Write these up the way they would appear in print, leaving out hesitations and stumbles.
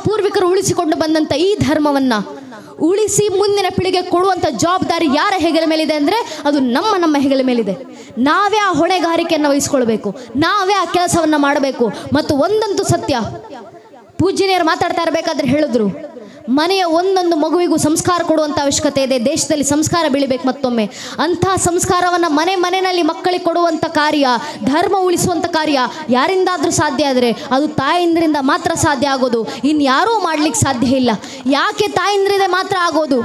ಪೂರ್ವಿಕರು ಉಳಿಸಿಕೊಂಡು ಬಂದಂಥ ಈ ಧರ್ಮವನ್ನು ಉಳಿಸಿ ಮುಂದಿನ ಪೀಳಿಗೆ ಕೊಡುವಂಥ ಜವಾಬ್ದಾರಿ ಯಾರ ಹೆಗಲ ಮೇಲಿದೆ ಅಂದರೆ ಅದು ನಮ್ಮ ಹೆಗಲ ಮೇಲಿದೆ. ನಾವೇ ಆ ಹೊಣೆಗಾರಿಕೆಯನ್ನು ವಹಿಸ್ಕೊಳ್ಬೇಕು, ನಾವೇ ಆ ಕೆಲಸವನ್ನು ಮಾಡಬೇಕು. ಮತ್ತು ಒಂದಂತೂ ಸತ್ಯ, ಪೂಜ್ಯನಿಯರು ಮಾತಾಡ್ತಾ ಇರಬೇಕಾದ್ರೆ ಹೇಳಿದ್ರು, ಮನೆಯ ಒಂದೊಂದು ಮಗುವಿಗೂ ಸಂಸ್ಕಾರ ಕೊಡುವಂಥ ಅವಶ್ಯಕತೆ ಇದೆ. ದೇಶದಲ್ಲಿ ಸಂಸ್ಕಾರ ಬೆಳಿಬೇಕು. ಮತ್ತೊಮ್ಮೆ ಅಂತಹ ಸಂಸ್ಕಾರವನ್ನು ಮನೆಯಲ್ಲಿ ಮಕ್ಕಳಿಗೆ ಕೊಡುವಂಥ ಕಾರ್ಯ, ಧರ್ಮ ಉಳಿಸುವಂಥ ಕಾರ್ಯ ಯಾರಿಂದಾದರೂ ಸಾಧ್ಯ ಆದರೆ ಅದು ತಾಯಿಂದ್ರಿಂದ ಮಾತ್ರ ಸಾಧ್ಯ ಆಗೋದು, ಇನ್ಯಾರೂ ಮಾಡ್ಲಿಕ್ಕೆ ಸಾಧ್ಯ ಇಲ್ಲ. ಯಾಕೆ ತಾಯಿಂದ್ರಿದೆ ಮಾತ್ರ ಆಗೋದು?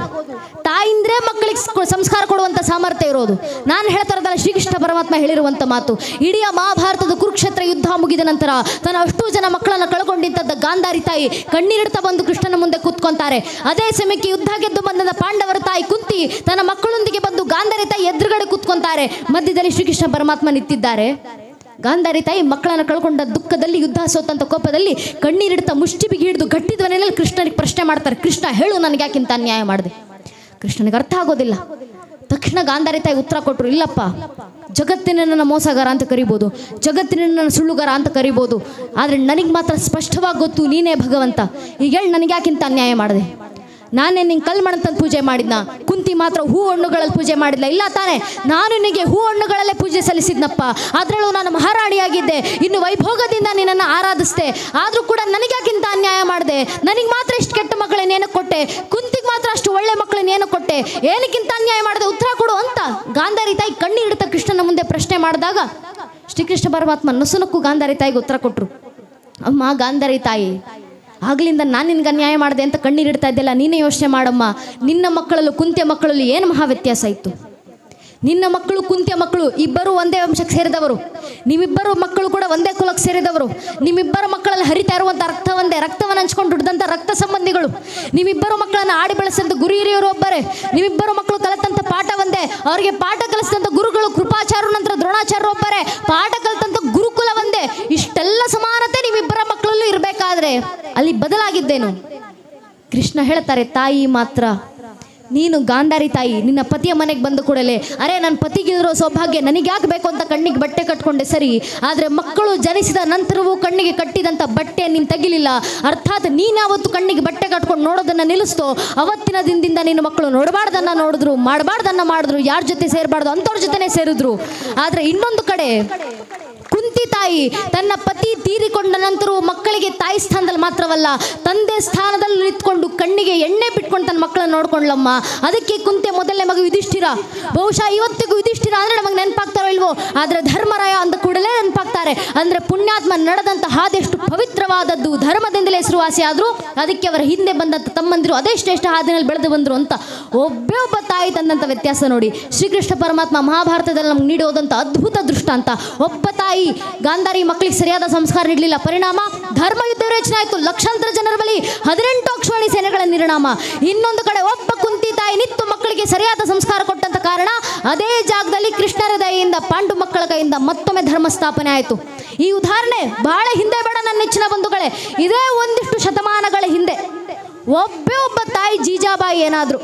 ತಾಯಿಂದ್ರೆ ಮಕ್ಕಳಿಗೆ ಸಂಸ್ಕಾರ ಕೊಡುವಂಥ ಸಾಮರ್ಥ್ಯ ಇರೋದು. ನಾನು ಹೇಳ್ತಾ ಇರೋದಲ್ಲ, ಶ್ರೀಕೃಷ್ಣ ಪರಮಾತ್ಮ ಹೇಳಿರುವಂಥ ಮಾತು. ಇಡೀ ಮಹಾಭಾರತದ ಕುರುಕ್ಷೇತ್ರ ಯುದ್ಧ ಮುಗಿದ ನಂತರ ತನ್ನ ಅಷ್ಟು ಜನ ಮಕ್ಕಳನ್ನು ಕಳ್ಕೊಂಡಿದ್ದ ಗಾಂಧಾರಿ ತಾಯಿ ಕಣ್ಣೀರಿಡ್ತಾ ಬಂದು ಕೃಷ್ಣನ ಮುಂದೆ ಕೂತ್ಕೊಂತಾರೆ. ಅದೇ ಸಮಯಕ್ಕೆ ಯುದ್ಧ ಗೆದ್ದು ಬಂದ ಪಾಂಡವರ ತಾಯಿ ಕುಂತಿ ತನ್ನ ಮಕ್ಕಳೊಂದಿಗೆ ಬಂದು ಗಾಂಧಾರಿ ತಾಯಿ ಎದುರುಗಡೆ ಕೂತ್ಕೊಂತಾರೆ. ಮಧ್ಯದಲ್ಲಿ ಶ್ರೀಕೃಷ್ಣ ಪರಮಾತ್ಮ ನಿಂತಿದ್ದಾರೆ. ಗಾಂಧಾರಿ ತಾಯಿ ಮಕ್ಕಳನ್ನು ಕಳ್ಕೊಂಡ ದುಃಖದಲ್ಲಿ, ಯುದ್ಧ ಸೋತಂತ ಕೋಪದಲ್ಲಿ ಕಣ್ಣೀರಿಡ್ತಾ ಮುಷ್ಟಿ ಬಿಗಿ ಹಿಡಿದು ಗಟ್ಟಿದ್ವನೆಯಲ್ಲಿ ಕೃಷ್ಣನಿಗೆ ಪ್ರಶ್ನೆ ಮಾಡ್ತಾರೆ, ಕೃಷ್ಣ ಹೇಳು, ನನಗೆ ಯಾಕಿಂತ ಅನ್ಯಾಯ ಮಾಡಿದೆ? ಕೃಷ್ಣನಿಗೆ ಅರ್ಥ ಆಗೋದಿಲ್ಲ. ತಕ್ಷಣ ಗಾಂಧಾರಿ ತಾಯಿ ಉತ್ತರ ಕೊಟ್ಟರು, ಇಲ್ಲಪ್ಪ, ಜಗತ್ತಿನ ನನ್ನ ಮೋಸಗಾರ ಅಂತ ಕರಿಬೋದು, ಜಗತ್ತಿನ ನನ್ನ ಸುಳ್ಳುಗಾರ ಅಂತ ಕರಿಬೋದು, ಆದರೆ ನನಗೆ ಮಾತ್ರ ಸ್ಪಷ್ಟವಾಗಿ ಗೊತ್ತು ನೀನೇ ಭಗವಂತ. ಈಗ ಹೇಳಿ, ನನಗೆ ಯಾಕಿಂತ ಅನ್ಯಾಯ ಮಾಡಿದೆ? ನಾನೇ ನಿಂಗೆ ಕಲ್ಮಣಂತಂದು ಪೂಜೆ ಮಾಡಿದ್ನ? ಕುಂತಿ ಮಾತ್ರ ಹೂ ಹಣ್ಣುಗಳಲ್ಲಿ ಪೂಜೆ ಮಾಡಿದ್ಲ? ಇಲ್ಲ ತಾನೆ, ನಾನು ನಿನಗೆ ಹೂ ಹಣ್ಣುಗಳಲ್ಲೇ ಪೂಜೆ ಸಲ್ಲಿಸಿದ್ನಪ್ಪ. ಅದರಲ್ಲೂ ನಾನು ಮಹಾರಾಣಿಯಾಗಿದ್ದೆ, ಇನ್ನು ವೈಭೋಗದಿಂದ ನಿನ್ನನ್ನು ಆರಾಧಿಸ್ದೆ. ಆದರೂ ಕೂಡ ನನಗ್ಯಾಕಿಂತ ಅನ್ಯಾಯ ಮಾಡಿದೆ? ನನಗೆ ಮಾತ್ರ ಇಷ್ಟು ಕೆಟ್ಟ ಮಕ್ಕಳನ್ನೇನು ಕೊಟ್ಟೆ, ಕುಂತಿಗೆ ಮಾತ್ರ ಅಷ್ಟು ಒಳ್ಳೆ ಮಕ್ಕಳನ್ನೇನು ಕೊಟ್ಟೆ, ಏನಕ್ಕಿಂತ ಅನ್ಯಾಯ ಮಾಡಿದೆ? ಉತ್ತರ ಕೊಡು ಅಂತ ಗಾಂಧಾರಿ ತಾಯಿ ಕಣ್ಣೀರಿಡ್ತಾ ಕೃಷ್ಣನ ಮುಂದೆ ಪ್ರಶ್ನೆ ಮಾಡಿದಾಗ ಶ್ರೀಕೃಷ್ಣ ಪರಮಾತ್ಮ ನಸುನಕ್ಕು ಗಾಂಧಾರಿ ತಾಯಿಗೆ ಉತ್ತರ ಕೊಟ್ಟರು. ಅಮ್ಮ ಗಾಂಧಾರಿ ತಾಯಿ, ಆಗ್ಲಿಂದ ನಾನು ನಿನ್ಗೆ ಅನ್ಯಾಯ ಮಾಡಿದೆ ಅಂತ ಕಣ್ಣೀರಿಡ್ತಾ ಇದ್ದೆಲ್ಲ, ನೀನೇ ಯೋಚನೆ ಮಾಡಮ್ಮ. ನಿನ್ನ ಮಕ್ಕಳಲ್ಲೂ ಕುಂತಿಯ ಮಕ್ಕಳಲ್ಲಿ ಏನು ಮಹಾ ವ್ಯತ್ಯಾಸ ಇತ್ತು? ನಿನ್ನ ಮಕ್ಕಳು ಕುಂತಿಯ ಮಕ್ಕಳು ಇಬ್ಬರು ಒಂದೇ ವಂಶಕ್ಕೆ ಸೇರಿದವರು, ನಿಮ್ಮಿಬ್ಬರು ಮಕ್ಕಳು ಕೂಡ ಒಂದೇ ಕುಲಕ್ಕೆ ಸೇರಿದವರು, ನಿಮ್ಮಿಬ್ಬರ ಮಕ್ಕಳಲ್ಲಿ ಹರಿತಾ ಇರುವಂಥ ರಕ್ತ ಒಂದೇ, ರಕ್ತವನ್ನು ಹಂಚ್ಕೊಂಡು ದುಡ್ದಂಥ ರಕ್ತ ಸಂಬಂಧಿಗಳು, ನಿಮ್ಮಿಬ್ಬರು ಮಕ್ಕಳನ್ನು ಆಡಿ ಬೆಳೆಸಿದಂಥ ಗುರು ಹಿರಿಯರು ಒಬ್ಬರೇ, ನಿಮ್ಮಿಬ್ಬರು ಮಕ್ಕಳು ಕಲಿತಂಥ ಪಾಠ ಒಂದೇ, ಅವರಿಗೆ ಪಾಠ ಕಲಿಸಿದಂಥ ಗುರುಗಳು ಕೃಪಾಚಾರ್ಯ ನಂತರ ದ್ರೋಣಾಚಾರ್ಯ ಒಬ್ಬರೇ, ಪಾಠ ಕಲಿತಂಥ ಗುರುಕುಲ ಒಂದೇ. ಇಷ್ಟೆಲ್ಲ ಸಮಾನತೆ ನಿಮ್ಮಿಬ್ಬರ ಮಕ್ಕಳಲ್ಲೂ ಇರಬೇಕಾದ್ರೆ ಅಲ್ಲಿ ಬದಲಾಗಿದ್ದೇನು? ಕೃಷ್ಣ ಹೇಳ್ತಾರೆ, ತಾಯಿ ಮಾತ್ರ. ನೀನು ಗಾಂಧಾರಿ ತಾಯಿ, ನಿನ್ನ ಪತಿಯ ಮನೆಗೆ ಬಂದ ಕೂಡಲೇ, ಅರೆ ನನ್ನ ಪತಿಗಿರೋ ಸೌಭಾಗ್ಯ ನನಗೆ ಯಾಕೆ ಬೇಕು ಅಂತ ಕಣ್ಣಿಗೆ ಬಟ್ಟೆ ಕಟ್ಕೊಂಡೆ ಸರಿ, ಆದರೆ ಮಕ್ಕಳು ಜನಿಸಿದ ನಂತರವೂ ಕಣ್ಣಿಗೆ ಕಟ್ಟಿದಂಥ ಬಟ್ಟೆ ನೀನು ತೆಗಿಲಿಲ್ಲ. ಅರ್ಥಾತ್ ನೀನಾವತ್ತು ಕಣ್ಣಿಗೆ ಬಟ್ಟೆ ಕಟ್ಕೊಂಡು ನೋಡೋದನ್ನು ನಿಲ್ಲಿಸ್ತೋ, ಅವತ್ತಿನ ದಿನದಿಂದ ನಿನ್ನ ಮಕ್ಕಳು ನೋಡಬಾರ್ದನ್ನ ನೋಡಿದ್ರು, ಮಾಡಬಾರ್ದನ್ನ ಮಾಡಿದ್ರು, ಯಾರ ಜೊತೆ ಸೇರಬಾರ್ದು ಅಂಥವ್ರ ಜೊತೆನೇ ಸೇರಿದ್ರು. ಆದರೆ ಇನ್ನೊಂದು ಕಡೆ ಕುಂತಿ ತಾಯಿ ತನ್ನ ಪತಿ ತೀರಿಕೊಂಡ ನಂತರವೂ ಮಕ್ಕಳಿಗೆ ತಾಯಿ ಸ್ಥಾನದಲ್ಲಿ ಮಾತ್ರವಲ್ಲ, ತಂದೆ ಸ್ಥಾನದಲ್ಲಿ ನಿಂತ್ಕೊಂಡು ಕಣ್ಣಿಗೆ ಎಣ್ಣೆ ಬಿಟ್ಕೊಂಡು ತನ್ನ ಮಕ್ಕಳನ್ನು ನೋಡ್ಕೊಂಡ್ಲಮ್ಮ. ಅದಕ್ಕೆ ಕುಂತಿ ಮೊದಲನೇ ಮಗು ಯುಧಿಷ್ಠಿರ. ಬಹುಶಃ ಇವತ್ತಿಗೂ ಯುಧಿಷ್ಠಿರ ಅಂದರೆ ನಮಗೆ ನೆನಪಾಗ್ತಾರೋ ಇಲ್ವೋ, ಆದರೆ ಧರ್ಮರಾಯ ಅಂದ ಕೂಡಲೇ ನೆನಪಾಗ್ತಾರೆ. ಅಂದರೆ ಪುಣ್ಯಾತ್ಮ ನಡೆದಂಥ ಹಾದೆಷ್ಟು ಪವಿತ್ರವಾದದ್ದು, ಧರ್ಮದಿಂದಲೇ ಹೆಸರುವಾಸಿ ಆದರೂ ಅದಕ್ಕೆ ಅವರ ಹಿಂದೆ ಬಂದಂಥ ತಮ್ಮಂದಿರು ಅದೇ ಶ್ರೇಷ್ಠ ಹಾದಿನಲ್ಲಿ ಬೆಳೆದು ಬಂದರು ಅಂತ ಒಬ್ಬೇ ಒಬ್ಬ ತಾಯಿ ತಂದಂಥ ವ್ಯತ್ಯಾಸ ನೋಡಿ. ಶ್ರೀಕೃಷ್ಣ ಪರಮಾತ್ಮ ಮಹಾಭಾರತದಲ್ಲಿ ನಮ್ಗೆ ನೀಡೋದಂಥ ಅದ್ಭುತ ದೃಷ್ಟಾಂತ. ಒಬ್ಬ ತಾಯಿ ಗಾಂಧಾರಿ ಮಕ್ಕಳಿಗೆ ಸರಿಯಾದ ಸಂಸ್ಕಾರ ನೀಡಲಿಲ್ಲ, ಪರಿಣಾಮ ಧರ್ಮ ಯುದ್ಧ ರಚನೆ ಆಯಿತು. ಲಕ್ಷಾಂತರ ಜನರ ಬಳಿ 18 ಅಕ್ಷೋಣಿ ಸೇನೆಗಳ ನಿರ್ಣಾಮ. ಇನ್ನೊಂದು ಕಡೆ ಒಬ್ಬ ಕುಂತಿ ತಾಯಿ ನಿತ್ತು ಮಕ್ಕಳಿಗೆ ಸರಿಯಾದ ಸಂಸ್ಕಾರ ಕೊಟ್ಟಂತ ಕಾರಣ ಅದೇ ಜಾಗದಲ್ಲಿ ಕೃಷ್ಣರ ದಯೆಯಿಂದ ಪಾಂಡು ಮಕ್ಕಳ ಕೈಯಿಂದ ಮತ್ತೊಮ್ಮೆ ಧರ್ಮ ಸ್ಥಾಪನೆ ಆಯಿತು. ಈ ಉದಾಹರಣೆ ಬಹಳ ಹಿಂದೆ ಬೇಡ ನನ್ನ ನೆಚ್ಚಿನ ಬಂಧುಗಳೇ, ಇದೇ ಒಂದಿಷ್ಟು ಶತಮಾನಗಳ ಹಿಂದೆ ಒಬ್ಬೇ ಒಬ್ಬ ತಾಯಿ ಜೀಜಾಬಾಯಿ ಏನಾದ್ರು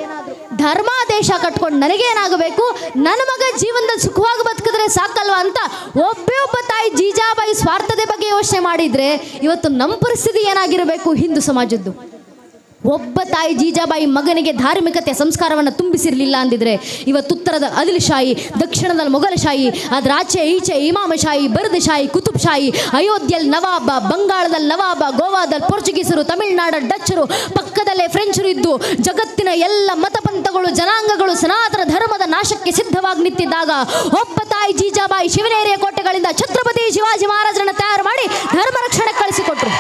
ಧರ್ಮಾದೇಶ ಕಟ್ಕೊಂಡು ನನಗೇನಾಗಬೇಕು, ನನ್ನ ಮಗ ಜೀವನದಲ್ಲಿ ಸುಖವಾಗಿ ಬದುಕಿದ್ರೆ ಸಾಕಲ್ವಾ ಅಂತ ಒಬ್ಬೇ ಒಬ್ಬ ತಾಯಿ ಜೀಜಾಬಾಯಿ ಸ್ವಾರ್ಥದ ಬಗ್ಗೆ ಯೋಚನೆ ಮಾಡಿದ್ರೆ ಇವತ್ತು ನಮ್ಮ ಪರಿಸ್ಥಿತಿ ಏನಾಗಿರಬೇಕು ಹಿಂದೂ ಸಮಾಜದ್ದು? ಒಬ್ಬ ತಾಯಿ ಜೀಜಾಬಾಯಿ ಮಗನಿಗೆ ಧಾರ್ಮಿಕತೆಯ ಸಂಸ್ಕಾರವನ್ನು ತುಂಬಿಸಿರಲಿಲ್ಲ ಅಂದಿದ್ರೆ ಇವತ್ತು ಉತ್ತರದ ಆದಿಲ್ಶಾಹಿ, ದಕ್ಷಿಣದಲ್ಲಿ ಮೊಘಲಶಾಹಿ, ಅದರ ಆಚೆ ಈಚೆ ಇಮಾಮಶಾಹಿ, ಬರ್ದಶಾಹಿ, ಕುತುಬ್ಶಾಹಿ, ಅಯೋಧ್ಯೆಯಲ್ಲಿ ನವಾಬ, ಬಂಗಾಳದಲ್ಲಿ ನವಾಬ, ಗೋವಾದಲ್ಲಿ ಪೋರ್ಚುಗೀಸರು, ತಮಿಳುನಾಡು ಡಚ್ಚರು, ಪಕ್ಕದಲ್ಲೇ ಫ್ರೆಂಚರು ಇದ್ದು ಜಗತ್ತಿನ ಎಲ್ಲ ಮತಪಂಥಗಳು ಜನಾಂಗಗಳು ಸನಾತನ ಧರ್ಮದ ನಾಶಕ್ಕೆ ಸಿದ್ಧವಾಗಿ ನಿಂತಿದ್ದಾಗ ಒಬ್ಬ ತಾಯಿ ಜೀಜಾಬಾಯಿ ಶಿವನೇರಿಯ ಕೋಟೆಗಳಿಂದ ಛತ್ರಪತಿ ಶಿವಾಜಿ ಮಹಾರಾಜರನ್ನು ತಯಾರು ಮಾಡಿ ಧರ್ಮ ರಕ್ಷಣೆ ಕಳಿಸಿಕೊಟ್ರು.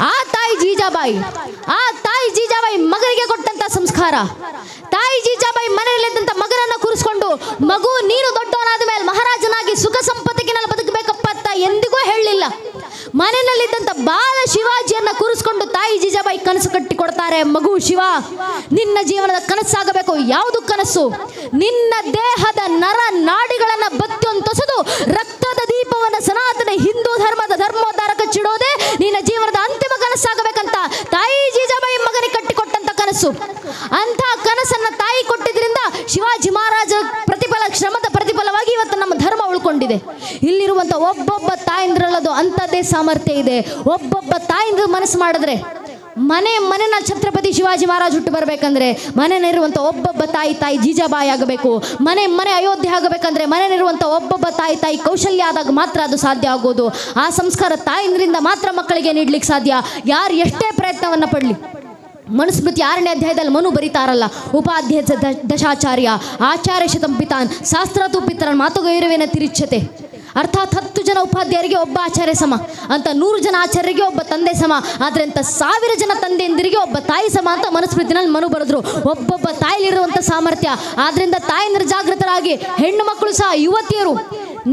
ಆ ತಾಯಿ ಜೀಜಾಬಾಯಿ ಮಗನಿಗೆ ಕೊಟ್ಟಂತ ಸಂಸ್ಕಾರ, ತಾಯಿ ಜೀಜಾಬಾಯಿ ಮನೆಯಲ್ಲಿದ್ದಂಥ ಮಗನನ್ನು ಕೂರಿಸ್ಕೊಂಡು ಮಗು ನೀನು ದೊಡ್ಡವನಾದ ಮೇಲೆ ಮಹಾರಾಜನಾಗಿ ಸುಖ ಸಂಪತ್ತಿನಲ್ಲಿ ಬದುಕಬೇಕಪ್ಪ ಅಂತ ಎಂದಿಗೂ ಹೇಳಲಿಲ್ಲ. ಮನೆಯಲ್ಲಿದ್ದಂಥ ಬಾಲ ಶಿವಾಜಿಯನ್ನ ಕೂರಿಸ್ಕೊಂಡು ತಾಯಿ ಜೀಜಾಬಾಯಿ ಕನಸು ಕಟ್ಟಿ ಕೊಡ್ತಾರೆ. ಮಗು ಶಿವ, ನಿನ್ನ ಜೀವನದ ಕನಸಾಗಬೇಕು. ಯಾವುದು ಕನಸು? ನಿನ್ನ ದೇಹದ ನರ ನಾಡಿಗಳನ್ನು ಬತ್ತಿಯೊಂತೊಸೆದು ರಕ್ತದ ದೀಪವನ್ನು ಸನಾತನ ಹಿಂದೂ ಧರ್ಮದ ಧರ್ಮೋದ್ಧಾರಕ ಚಿಡೋದೇ ನಿನ್ನ ಜೀವನದ ಅಂತಿಮ ಕನಸಾಗಬೇಕಂತ ತಾಯಿ ಜೀಜಾಬಾಯಿ ಮಗನಿಗೆ ಕಟ್ಟಿಕೊಟ್ಟಂತ ಕನಸು. ಅಂಥ ಕನಸನ್ನ ತಾಯಿ ಕೊಟ್ಟಿದ್ರಿಂದ ಶಿವಾಜಿ ಮಹಾರಾಜ ಶ್ರಮದ ಪ್ರತಿಫಲವಾಗಿ ಇವತ್ತು ನಮ್ಮ ಧರ್ಮ ಉಳ್ಕೊಂಡಿದೆ. ಇಲ್ಲಿರುವಂಥ ಒಬ್ಬೊಬ್ಬ ತಾಯಿಂದ್ರಲ್ಲದು ಅಂಥದ್ದೇ ಸಾಮರ್ಥ್ಯ ಇದೆ. ಒಬ್ಬೊಬ್ಬ ತಾಯಿಂದ್ರ ಮನಸ್ಸು ಮಾಡಿದ್ರೆ ಮನೆನ ಛತ್ರಪತಿ ಶಿವಾಜಿ ಮಹಾರಾಜ್ ಹುಟ್ಟು ಬರಬೇಕಂದ್ರೆ ಮನೆಯಲ್ಲಿರುವಂಥ ಒಬ್ಬೊಬ್ಬ ತಾಯಿ ಜೀಜಾಬಾಯಿ ಆಗಬೇಕು. ಮನೆ ಅಯೋಧ್ಯೆ ಆಗಬೇಕಂದ್ರೆ ಮನೆಯಲ್ಲಿರುವಂಥ ಒಬ್ಬೊಬ್ಬ ತಾಯಿ ಕೌಶಲ್ಯ ಆದಾಗ ಮಾತ್ರ ಅದು ಸಾಧ್ಯ ಆಗೋದು. ಆ ಸಂಸ್ಕಾರ ತಾಯಿಂದ್ರಿಂದ ಮಾತ್ರ ಮಕ್ಕಳಿಗೆ ನೀಡ್ಲಿಕ್ಕೆ ಸಾಧ್ಯ. ಯಾರು ಎಷ್ಟೇ ಪ್ರಯತ್ನವನ್ನು ಪಡಲಿ. ಮನುಸ್ಮೃತಿ 6ನೇ ಅಧ್ಯಾಯದಲ್ಲಿ ಮನು ಬರೀತಾರಲ್ಲ, ಉಪಾಧ್ಯಾಯ ದಶಾಚಾರ್ಯ ಆಚಾರ್ಯ ಶತಂ ಪಿತಾನ್ ಶಾಸ್ತ್ರತು ಪಿತರನ್ ಮಾತುಗೈರವೇನ ತಿರಿಚ್ಛತೆ. ಅರ್ಥಾತ್ 10 ಜನ ಉಪಾಧ್ಯಾಯರಿಗೆ ಒಬ್ಬ ಆಚಾರ್ಯ ಸಮ ಅಂತ, 100 ಜನ ಆಚಾರ್ಯರಿಗೆ ಒಬ್ಬ ತಂದೆ ಸಮ, ಆದರೆ ಅಂತ 1000 ಜನ ತಂದೆಯಂದಿರಿಗೆ ಒಬ್ಬ ತಾಯಿ ಸಮ ಅಂತ ಮನುಸ್ಮೃತಿನಲ್ಲಿ ಮನು ಬರೆದ್ರು. ಒಬ್ಬೊಬ್ಬ ತಾಯಿಲಿರುವಂಥ ಸಾಮರ್ಥ್ಯ. ಆದ್ರಿಂದ ತಾಯಂದಿರು ಜಾಗೃತರಾಗಿ, ಹೆಣ್ಣು ಮಕ್ಕಳು ಸಹ, ಯುವತಿಯರು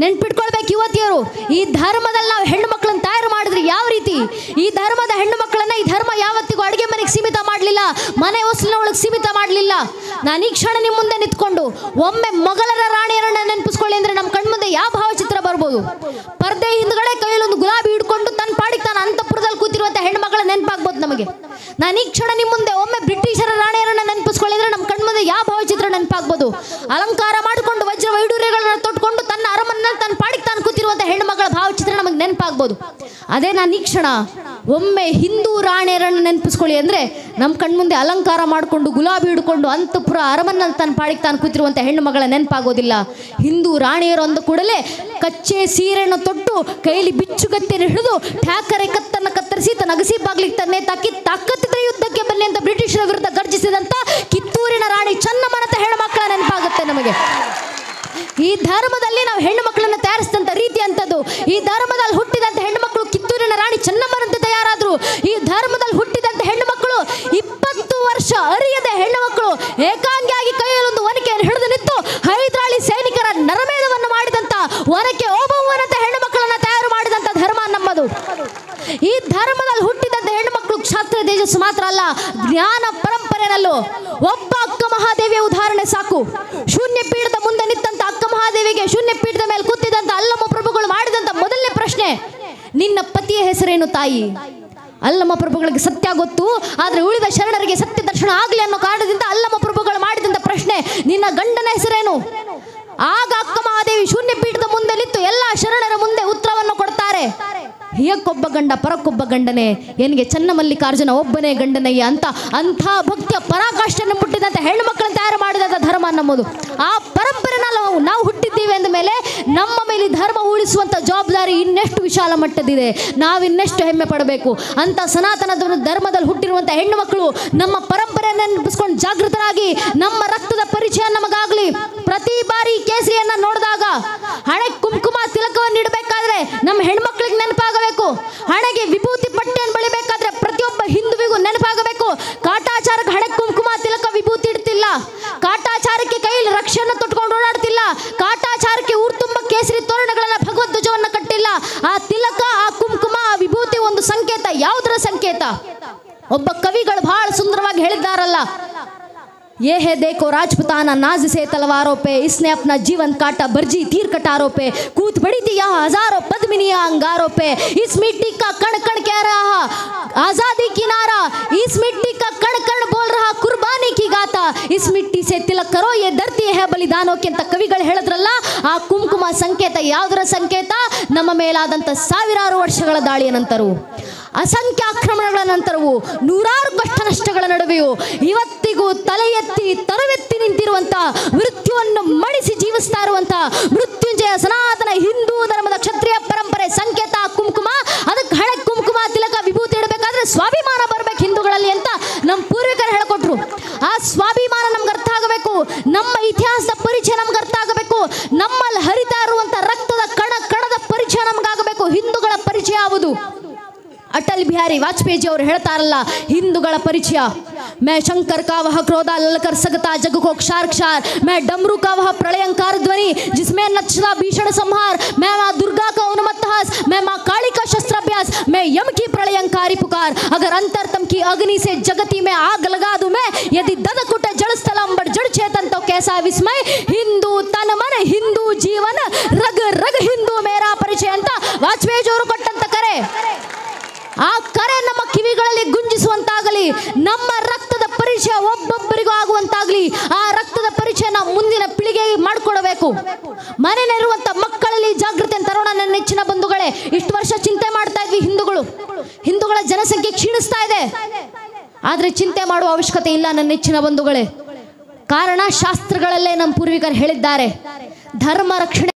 ನೆನ್ಪಿಟ್ಕೊಳ್ಬೇಕು. ಯುವತಿಯರು, ಈ ಧರ್ಮದಲ್ಲಿ ನಾವು ಹೆಣ್ಣು ಮಕ್ಕಳನ್ನು ತಯಾರು ಮಾಡಿದ್ರೆ ಯಾವ ರೀತಿ? ಈ ಧರ್ಮದ ಹೆಣ್ಣು ಮಕ್ಕಳನ್ನ ಈ ಧರ್ಮ ಯಾವತ್ತಿಗೂ ಅಡುಗೆ ಮನೆಗೆ ಸೀಮಿತ ಮಾಡಲಿಲ್ಲ, ಮನೆ ಹೊಸಲಿನ ಒಳಗೆ ಸೀಮಿತ ಮಾಡಲಿಲ್ಲ. ನಾನು ಈ ಕ್ಷಣ ನಿಮ್ಮ ಮುಂದೆ ನಿಂತ್ಕೊಂಡು ಒಮ್ಮೆ ಮೊಘಲರ ರಾಣಿಯರನ್ನ ನೆನಪಿಸ್ಕೊಳ್ಳಿ ಅಂದ್ರೆ ನಮ್ಮ ಕಣ್ಮುಂದೆ ಯಾವ ಭಾವಚಿತ್ರ ಬರ್ಬೋದು? ಪರ್ದೆ ಹಿಂದ್ಗಡೆ ಕೈಯಲ್ಲೊಂದು ಗುಲಾಬಿ ಹಿಡ್ಕೊಂಡು ತನ್ನ ಪಾಡಿಗೆ ತಾನು ಅಂತಃಪುರದಲ್ಲಿ ಕೂತಿರುವಂಥ ಹೆಣ್ಣು ಮಕ್ಕಳ ನೆನಪಾಗ್ಬೋದು ನಮಗೆ. ನಾನು ಈ ಕ್ಷಣ ನಿಮ್ಮ ಮುಂದೆ ಒಮ್ಮೆ ಬ್ರಿಟಿಷರ ರಾಣಿಯರನ್ನ ನೆನಪಿಸ್ಕೊಳ್ಳಿ ಅಂದ್ರೆ ನಮ್ಮ ಕಣ್ಮುಂದೆ ಯಾವ ಭಾವಚಿತ್ರ ನೆನಪಾಗ್ಬೋದು? ಅಲಂಕಾರ ಮಾಡಿಕೊಂಡು ವಜ್ರ ವೈಡೂರ್ಯಗಳನ್ನ ತೊಟ್ಕೊಂಡು ತನ್ನ ಅರಮನೆ ತನ್ನ ಪಾಡಿಗೆ ತಾನು ಕೂತಿರುವಂಥ ಹೆಣ್ಣು ಮಕ್ಕಳ ಭಾವಚಿತ್ರ ನಮಗೆ ನೆನಪಾಗ್ಬೋದು. ಅದೇ ನಾನು ಈ ಕ್ಷಣ ಒಮ್ಮೆ ಹಿಂದೂ ರಾಣಿಯರನ್ನು ನೆನಪಿಸ್ಕೊಳ್ಳಿ ಅಂದರೆ ನಮ್ಮ ಕಣ್ಮುಂದೆ ಅಲಂಕಾರ ಮಾಡಿಕೊಂಡು ಗುಲಾಬಿ ಹಿಡ್ಕೊಂಡು ಅಂತಃಪುರ ಅರಮನೆಯಲ್ಲಿ ತನ್ನ ಪಾಡಿಗೆ ತಾನು ಕೂತಿರುವಂಥ ಹೆಣ್ಣು ಮಗಳ ನೆನಪಾಗೋದಿಲ್ಲ. ಹಿಂದೂ ರಾಣಿಯರು ಅಂದ ಕೂಡಲೇ ಕಚ್ಚೆ ಸೀರೆಯನ್ನು ತೊಟ್ಟು ಕೈಲಿ ಬಿಚ್ಚುಗತ್ತೆಯನ್ನು ಹಿಡಿದು ಠ್ಯಾಕರೆ ಕತ್ತನ್ನು ಕತ್ತರಿಸಿ ತನ್ನ ಅಗಸಿ ಬಾಗ್ಲಿಗೆ ತನ್ನೇ ತಾಕಿ ತಾಕತ್ತಿದ್ರೆ ಯುದ್ಧಕ್ಕೆ ಬನ್ನಿ ಅಂತ ಬ್ರಿಟಿಷರ ವಿರುದ್ಧ ಗರ್ಜಿಸಿದಂಥ ಕಿತ್ತೂರಿನ ರಾಣಿ ಚೆನ್ನಮ್ಮನಂತ ಹೆಣ್ಣು ಮಕ್ಕಳ ನೆನಪಾಗುತ್ತೆ ನಮಗೆ. ಈ ಧರ್ಮದಲ್ಲಿ ನಾವು ಹೆಣ್ಣು ಮಕ್ಕಳನ್ನು ತಯಾರಿಸಿದಂಥ ರೀತಿ ಅಂತದ್ದು. ಈ ಧರ್ಮದಲ್ಲಿ ಹುಟ್ಟಿದಂಥ ಹೆಣ್ಣು ಮಕ್ಕಳು ಕಿತ್ತೂರಿನ ರಾಣಿ ಚೆನ್ನಮ್ಮನಂತೆ ತಯಾರಾದರು. ಈ ಧರ್ಮದಲ್ಲಿ ಹುಟ್ಟಿದಂಥ ಹೆಣ್ಣು ಮಕ್ಕಳು 20 ವರ್ಷ ಅರಿಯದ ಹೆಣ್ಣು ಮಕ್ಕಳು ಏಕಾಂಗಿಯಾಗಿ ಕೈಯಲ್ಲೊಂದು ಒನಕೆಯನ್ನು ಹಿಡಿದು ನಿಂತು ಹೈದರಾಳಿ ಸೈನಿಕರ ನರಮೇಧವನ್ನು ಮಾಡಿದಂಥ ಒನಕೆ ಓಬವ್ವನಂತೆ ಹೆಣ್ಣು ಮಕ್ಕಳನ್ನು ತಯಾರು ಮಾಡಿದಂಥ ಧರ್ಮ ನಮ್ಮದು. ಈ ಧರ್ಮದಲ್ಲಿ ಹುಟ್ಟಿದಂಥ ಹೆಣ್ಣು ಮಕ್ಕಳು ಕ್ಷಾತ್ರ ತೇಜಸ್ಸು ಮಾತ್ರ ಅಲ್ಲ, ಜ್ಞಾನ ಪರಂಪರೆನಲ್ಲೂ ಒಬ್ಬ ಅಕ್ಕ ಮಹಾದೇವಿಯ ಉದಾಹರಣೆ ಸಾಕು. ಶೂನ್ಯ ಪೀಠದ ಮುಂದೆ ನಿಂತಂತ ಅಕ್ಕ ಮಹಾದೇವಿಗೆ ಶೂನ್ಯ ಪೀಠದ ಮೇಲೆ ಕೂತಿದಂತ ಅಲ್ಲಮ್ಮ ಪ್ರಭುಗಳು ಮಾಡಿದಂತ ಮೊದಲನೇ ಪ್ರಶ್ನೆ, ನಿನ್ನ ಪತಿಯ ಹೆಸರೇನು ತಾಯಿ? ಅಲ್ಲಮ್ಮ ಪ್ರಭುಗಳಿಗೆ ಸತ್ಯ ಗೊತ್ತು, ಆದರೆ ಉಳಿದ ಶರಣರಿಗೆ ಸತ್ಯ ದರ್ಶನ ಆಗಲಿ ಅನ್ನೋ ಕಾರಣದಿಂದ ಅಲ್ಲಮ್ಮ ಪ್ರಭುಗಳು ಮಾಡಿದಂತ ಪ್ರಶ್ನೆ, ನಿನ್ನ ಗಂಡನ ಹೆಸರೇನು? ಆಗ ಅಕ್ಕ ಮಹಾದೇವಿ ಶೂನ್ಯ ಪೀಠದ ಮುಂದೆ ನಿಂತು ಎಲ್ಲ ಶರಣರ ಮುಂದೆ ಉತ್ತರವನ್ನು ಕೊಡ್ತಾರೆ, ಹಿಯಕ್ಕೊಬ್ಬ ಗಂಡ ಪರಕ್ಕೊಬ್ಬ ಗಂಡನೇ, ಎನಿಗೆ ಚನ್ನಮಲ್ಲಿಕಾರ್ಜುನ ಒಬ್ಬನೇ ಗಂಡನಯ್ಯ ಅಂತ. ಅಂಥ ಭಕ್ತಿಯ ಪರಾಕಾಷ್ಠೆಯನ್ನು ಮುಟ್ಟಿದಂಥ ಹೆಣ್ಣು ಮಕ್ಕಳನ್ನು ತಯಾರು ಮಾಡಿದಂಥ ಧರ್ಮ ನಮ್ಮದು. ಆ ಪರಂಪರೆನ ನಾವು ಹುಟ್ಟಿದ್ದೀವಿ ಅಂದ ಮೇಲೆ ನಮ್ಮ ಮೇಲೆ ಧರ್ಮ ಉಳಿಸುವಂಥ ಜವಾಬ್ದಾರಿ ಇನ್ನೆಷ್ಟು ವಿಶಾಲ ಮಟ್ಟದಿದೆ, ನಾವಿನ್ನೆಷ್ಟು ಹೆಮ್ಮೆ ಪಡಬೇಕು. ಅಂತ ಸನಾತನ ಧರ್ಮದಲ್ಲಿ ಹುಟ್ಟಿರುವಂಥ ಹೆಣ್ಣು ಮಕ್ಕಳು ನಮ್ಮ ಪರಂಪರೆಯನ್ನು ನೆನಪಿಸ್ಕೊಂಡು ಜಾಗೃತರಾಗಿ ನಮ್ಮ ರಕ್ತದ ಪರಿಚಯ ನಮಗಾಗಲಿ. ಪ್ರತಿ ಬಾರಿ ಕೇಸರಿಯನ್ನು ನೋಡಿದಾಗ ಹಣೆ ಕುಂಕುಮ ತಿಲಕವನ್ನು ಇಡಬೇಕಾದ್ರೆ ನಮ್ಮ ಹೆಣ್ಮಕ್ಳಿಗೆ ನೆನಪಾಗಬೇಕು. ಹಣೆಗೆ ವಿಭೂತಿ ಪಟ್ಟೆಯನ್ನು ಬಳಿಬೇಕಾದ್ರೆ ಪ್ರತಿಯೊಬ್ಬ ಹಿಂದುವಿಗೂ ನೆನಪಾಗಬೇಕು. ಕಾಟಾಚಾರಕ್ಕೆ ಹಣೆ ಕುಂಕುಮ ತಿಲಕ ವಿಭೂತಿ ಇಡ್ತಿಲ್ಲ, ಕಾಟಾಚಾರಕ್ಕೆ ಕೈಯಲ್ಲಿ ರಕ್ಷೆಯನ್ನು ತೊಟ್ಕೊಂಡು ಓಡಾಡ್ತಿಲ್ಲ, ಕಾಟಾಚಾರಕ್ಕೆ ಊರು ತುಂಬ ಕೇಸರಿ ತೋರಣಗಳನ್ನ ಭಗವದ್ಧ್ವಜವನ್ನು ಕಟ್ಟಿಲ್ಲ. ಆ ತಿಲಕ, ಆ ಕುಂಕುಮ, ಆ ವಿಭೂತಿ ಒಂದು ಸಂಕೇತ. ಯಾವುದರ ಸಂಕೇತ? ಒಬ್ಬ ಕವಿಗಳು ಬಹಳ ಸುಂದರವಾಗಿ ಹೇಳಿದ್ದಾರಲ್ಲ, ये है देखो राजपुताना नाज से तलवारों पे, इसने अपना जीवन काटा बर्जी तीर कटारों पे, कूद पड़ी थी यहाँ हजारों पद्मिनियां अंगारों पे, इस मिट्टी का कण कण कह रहा आजादी की नारा, इस मिट्टी का कण कण बोल रहा कुर्बानी की गाथा, इस मिट्टी से तिलक करो ये धरती है बलिदानों के ಅಂತ ಕವಿಗಳು ಹೇಳಿದ್ರಲ್ಲ. ಆ ಕುಂಕುಮ ಸಂಕೇತ ಯಾವುದರ ಸಂಕೇತ? ನಮ್ಮ ಮೇಲಾದಂಥ ಸಾವಿರಾರು ವರ್ಷಗಳ ದಾಳಿಯ ನಂತರವೂ, ಅಸಂಖ್ಯ ಆಕ್ರಮಣಗಳ ನಂತರವೂ, ನೂರಾರು ಕಷ್ಟ ನಷ್ಟಗಳ ನಡುವೆಯೂ ಇವತ್ತಿಗೂ ತಲೆ ಎತ್ತಿ ತರವೆತ್ತಿ ನಿಂತಿರುವಂಥ, ಮೃತ್ಯುವನ್ನು ಮಣಿಸಿ ಜೀವಿಸ್ತಾ ಇರುವಂಥ ಮೃತ್ಯುಂಜಯ ಸನಾತನ ಹಿಂದೂ ಧರ್ಮದ ಕ್ಷತ್ರಿಯ ಪರಂಪರೆ ಸಂಕೇತ ಕುಂಕುಮ. ಅದಕ್ಕೆ ಹಣೆ ಕುಂಕುಮ ತಿಲಕ ವಿಭೂತಿ ಇಡಬೇಕಾದ್ರೆ ಸ್ವಾಭಿಮಾನ ಬರಬೇಕು ಹಿಂದೂಗಳಲ್ಲಿ ಅಂತ ನಮ್ಮ ಪೂರ್ವಿಕರು ಹೇಳಿಕೊಟ್ರು. ಆ ಸ್ವಾಭಿಮಾನ ನಮ್ಗೆ ಅರ್ಥ ಆಗಬೇಕು, ನಮ್ಮ ಇತಿಹಾಸದ ಪರಿಚಯ ನಮ್ಗೆ ಅರ್ಥ ಆಗಬೇಕು, ನಮ್ಮಲ್ಲಿ ಹರಿತಾ ಇರುವಂಥ ರಕ್ತದ ಕಣದ ಪರಿಚಯ ನಮಗಾಗಬೇಕು. ಹಿಂದೂಗಳ ಪರಿಚಯ ಯಾವುದು? अटल बिहारी वाजपेयी जी और ಹೇಳ್ತಾರಲ್ಲ, ಹಿಂದೂಗಳ ಪರಿಚಯ, मैं शंकर का वह क्रोधा ललकर सकता जग को क्षार क्षार, मैं डमरू का वह प्रलयंकार ध्वनि जिसमें नचता भीषण संहार, मैं माँ दुर्गा का उन्मत्त हास, मैं माँ काली का शस्त्राभ्यास, मैं यम की प्रलयंकारी पुकार, अगर अंतरतम की अग्नि से जगती में आग लगा दूं मैं, यदि ददकुट जड़ स्थल अंबर जड़ चेतन तो कैसा विस्मय, हिंदू तन मन हिंदू जीवन रग रग हिंदू मेरा परिचय ಅಂತ ವಾಜಪೇಯಿ ಅವರು ಕೊಟ್ಟಂತ ಕರೆ. ಆ ಕರೆ ನಮ್ಮ ಕಿವಿಗಳಲ್ಲಿ ಗುಂಜಿಸುವಂತಾಗಲಿ, ನಮ್ಮ ರಕ್ತದ ಪರಿಚಯ ಒಬ್ಬೊಬ್ಬರಿಗೂ ಆಗುವಂತಾಗಲಿ. ಆ ರಕ್ತದ ಪರಿಚಯ ನಾವು ಮುಂದಿನ ಪೀಳಿಗೆಗೆ ಮಾಡಿಕೊಡಬೇಕು. ಮನೆಯಲ್ಲಿರುವಂಥ ಮಕ್ಕಳಲ್ಲಿ ಜಾಗೃತಿ ತರೋಣ. ನನ್ನ ನೆಚ್ಚಿನ ಬಂಧುಗಳೇ, ಇಷ್ಟು ವರ್ಷ ಚಿಂತೆ ಮಾಡ್ತಾ ಇದ್ವಿ, ಹಿಂದೂಗಳ ಜನಸಂಖ್ಯೆ ಕ್ಷೀಣಿಸ್ತಾ ಇದೆ, ಇದೆ. ಆದರೆ ಚಿಂತೆ ಮಾಡುವ ಅವಶ್ಯಕತೆ ಇಲ್ಲ ನನ್ನ ನೆಚ್ಚಿನ ಬಂಧುಗಳೇ. ಕಾರಣ ಶಾಸ್ತ್ರಗಳಲ್ಲೇ ನಮ್ಮ ಪೂರ್ವಿಕರು ಹೇಳಿದ್ದಾರೆ, ಧರ್ಮ ರಕ್ಷಣೆ